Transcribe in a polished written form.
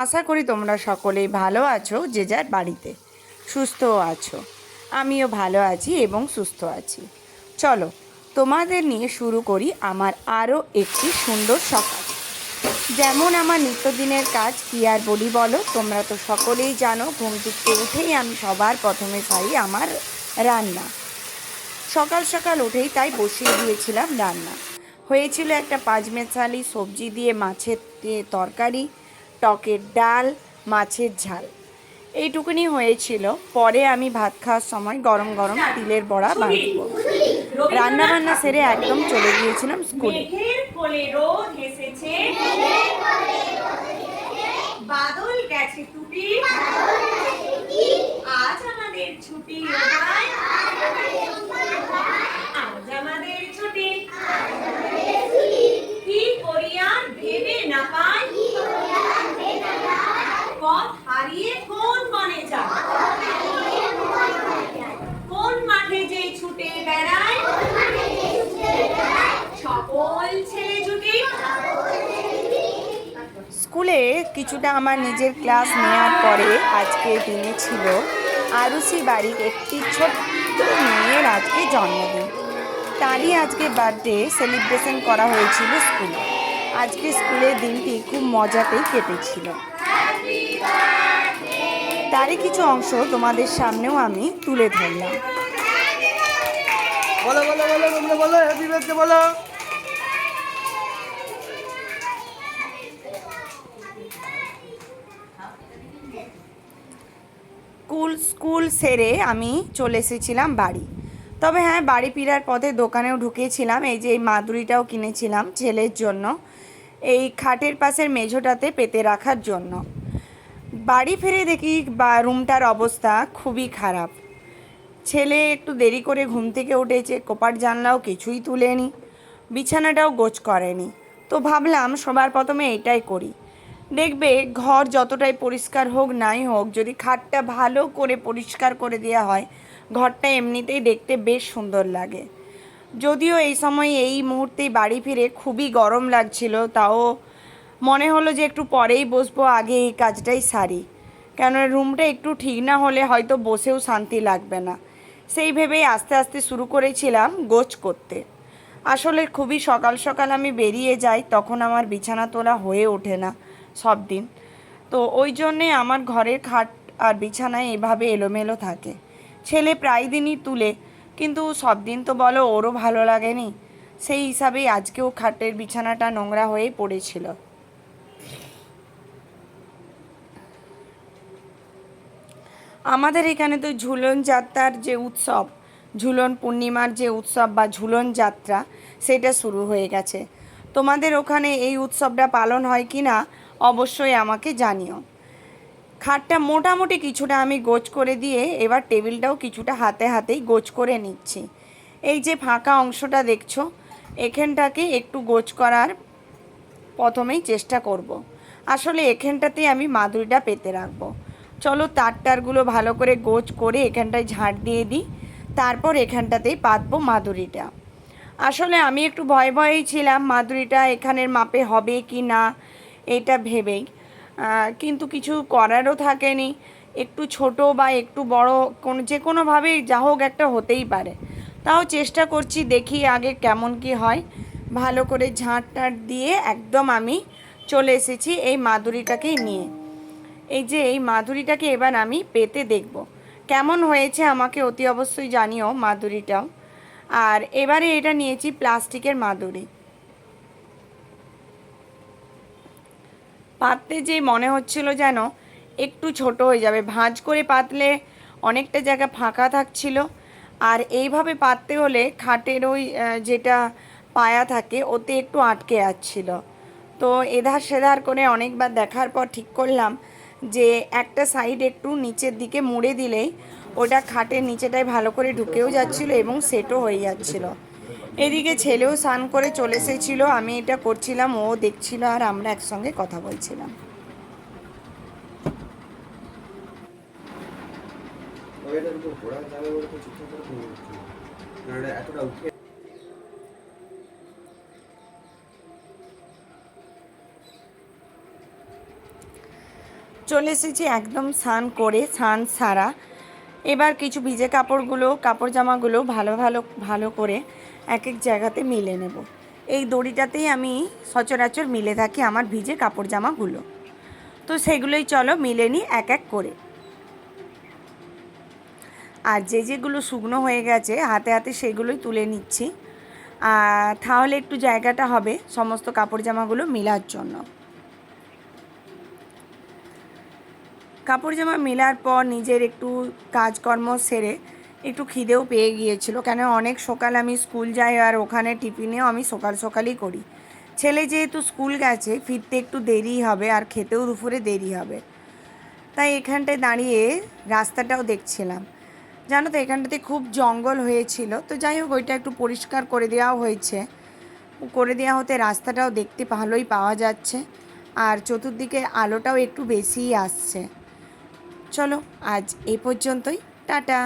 আশা করি তোমরা সকলেই ভালো আছো, যে যার বাড়িতে সুস্থও আছো। আমিও ভালো আছি এবং সুস্থ আছি। চলো তোমাদের নিয়ে শুরু করি আমার আরও একটি সুন্দর সকাল। যেমন আমার নিত্যদিনের কাজ কী আর বলি বলো, তোমরা তো সকলেই জানো ঘুম থেকে উঠেই আমি সবার প্রথমে সারি আমার রান্না। সকাল সকাল উঠেই তাই বসিয়ে দিয়েছিলাম রান্না। হয়েছিল একটা পাঁচমেশালি সবজি দিয়ে মাছের তরকারি, টকের ডাল, মাছের ঝাল, এইটুকুনি হয়েছিল। পরে আমি ভাত খাওয়ার সময় গরম গরম তিলের বড়া ভাজবো। রান্নাবান্না সেরে একদম চলে গিয়েছিলাম স্কুলে। বাদল গেছে টুটি, আজ আমাদের ছুটি, আজ আমাদের ছুটি, কি করি আর ভেবে না পাই, পথ হারিয়ে কোন বনে যায়, কোন মাঠে যে ছুটে বেড়ায়, সকল ছেলে জুটি। স্কুলে কিছুটা আমার নিজের ক্লাস নেওয়ার পরে আজকের দিনে ছিল আরুষি বাড়ির একটি ছোট্ট মেয়ের আজকে জন্মদিন। তারই আজকে বার্থডে সেলিব্রেশন করা হয়েছিল স্কুলে। আজকে স্কুলের দিনটি খুব মজাতেই কেটেছিল। তারই কিছু অংশ তোমাদের সামনেও আমি তুলে ধরলাম। বলো বলো বলো তোমরা বলো, হ্যাপি বার্থডে বলো। স্কুল সেরে আমি চলে এসেছিলাম বাড়ি। তবে হ্যাঁ, বাড়ি ফেরার পথে দোকানেও ঢুকেছিলাম। এই যে এই মাদুরিটাও কিনেছিলাম ছেলের জন্য, এই খাটের পাশের মেঝোটাতে পেতে রাখার জন্য। বাড়ি ফিরে দেখি রুমটার অবস্থা খুবই খারাপ। ছেলে একটু দেরি করে ঘুম থেকে উঠেছে, কপাট জানলাও কিছুই তুলেনি, বিছানাটাও গোছ করেনি। তো ভাবলাম সবার প্রথমে এইটাই করি। দেখবে ঘর যতটাই পরিষ্কার হোক নাই হোক, যদি খাটটা ভালো করে পরিষ্কার করে দেওয়া হয়, ঘরটা এমনিতেই দেখতে বেশ সুন্দর লাগে। যদিও এই সময় এই মুহূর্তেই বাড়ি ফিরে খুবই গরম লাগছিল, তাও মনে হলো যে একটু পরেই বসবো, আগে এই কাজটাই সারি। কেন রুমটা একটু ঠিক না হলে হয়তো বসেও শান্তি লাগবে না। সেই ভেবেই আস্তে আস্তে শুরু করেছিলাম গোছ করতে। আসলে খুবই সকাল সকাল আমি বেরিয়ে যাই, তখন আমার বিছানা তোলা হয়ে ওঠে না সব দিন। তো ওই জন্যে আমার ঘরের খাট আর বিছানায় এভাবে এলোমেলো থাকে। ছেলে প্রায় দিনই তুলে, কিন্তু সব দিন তো বলো ওরও ভালো লাগেনি। সেই হিসাবেই আজকেও খাটের বিছানাটা নোংরা হয়েই পড়েছিল। আমাদের এখানে তো ঝুলন যাত্রার যে উৎসব, ঝুলন পূর্ণিমার যে উৎসব বা ঝুলন যাত্রা, সেটা শুরু হয়ে গেছে। তোমাদের ওখানে এই উৎসবটা পালন হয় কি না অবশ্যই আমাকে জানিও। খাটটা মোটামুটি কিছুটা আমি গোছ করে দিয়ে এবার টেবিলটাও কিছুটা হাতে হাতেই গোছ করে নিচ্ছি। এই যে ফাঁকা অংশটা দেখছো, এখানটাকে একটু গোছ করার প্রথমেই চেষ্টা করব। আসলে এখানটাতেই আমি মাদুরিটা পেতে রাখবো। চলো তারগুলো ভালো করে গোছ করে এখানটায় ঝাঁট দিয়ে দিই, তারপর এখানটাতেই পাতবো মাদুরিটা। আসলে আমি একটু ভয়েই ছিলাম মাদুরিটা এখানের মাপে হবে কি না, এটা ভেবেই। কিন্তু কিছু করারও থাকেনি। একটু ছোট বা একটু বড় যে কোনোভাবেই যা হোক একটা হতেই পারে। তাও চেষ্টা করছি, দেখি আগে কেমন কি হয়। ভালো করে ঝাঁট টাট দিয়ে একদম আমি চলে এসেছি এই মাদুরিটাকেই নিয়ে। এই যে এই মাদুরিটাকে এবার আমি পেতে দেখব কেমন হয়েছে, আমাকে অতি অবশ্যই জানিও মাদুরিটাও। আর এবারে এটা নিয়েছি প্লাস্টিকের মাদুরি। পাততে যে মনে হচ্ছিল যেন একটু ছোট হয়ে যাবে, ভাঁজ করে পাতলে অনেকটা জায়গা ফাঁকা থাকছিল। আর এইভাবে পাততে হলে খাটের ওই যেটা পায়া থাকে ওতে একটু আটকে যাচ্ছিল। তো এধার সেধার করে অনেকবার দেখার পর ঠিক করলাম যে একটা সাইড একটু নিচের দিকে মুড়ে দিলেই ওটা খাটের নিচেটায় ভালো করে ঢুকেও যাচ্ছিলো এবং সেটও হয়ে যাচ্ছিলো। এদিকে ছেলেও স্নান করে চলে এসেছিলো, আমি এটা করছিলাম, ও দেখছিল আর আমরা একসঙ্গে কথা বলছিলাম। চলে এসেছি একদম স্নান করে, স্নান সারা। এবার কিছু ভিজে কাপড় জামাগুলো ভালো করে এক এক জায়গাতে মিলে নেব। এই দড়িটাতেই আমি সচরাচর মিলে থাকি আমার ভিজে কাপড় জামাগুলো। তো সেগুলোই চলো মিলে নিই এক এক করে। আর যেগুলো শুকনো হয়ে গেছে হাতে হাতে সেগুলোই তুলে নিচ্ছি, তাহলে একটু জায়গাটা হবে সমস্ত কাপড় জামাগুলো মেলার জন্য। কাপড় জামা মেলার পর নিজের একটু কাজকর্ম সেরে একটু খিদেও পেয়ে গিয়েছিল, কেন অনেক সকাল আমি স্কুল যাই আর ওখানে টিফিনেও আমি সকালই করি। ছেলে যেহেতু স্কুল গেছে, ফিরতে একটু দেরি হবে আর খেতেও দুপুরে দেরি হবে, তাই এখানটায় দাঁড়িয়ে রাস্তাটাও দেখছিলাম। জানো তো এখানটাতে খুব জঙ্গল হয়েছিল, তো যাই হোক ওইটা একটু পরিষ্কার করে দেওয়া হয়েছে। করে দেওয়া হতে রাস্তাটাও দেখতে ভালোই পাওয়া যাচ্ছে, আর চতুর্দিকে আলোটাও একটু বেশিই আসছে। চলো আজ এই পর্যন্তই, টাটা।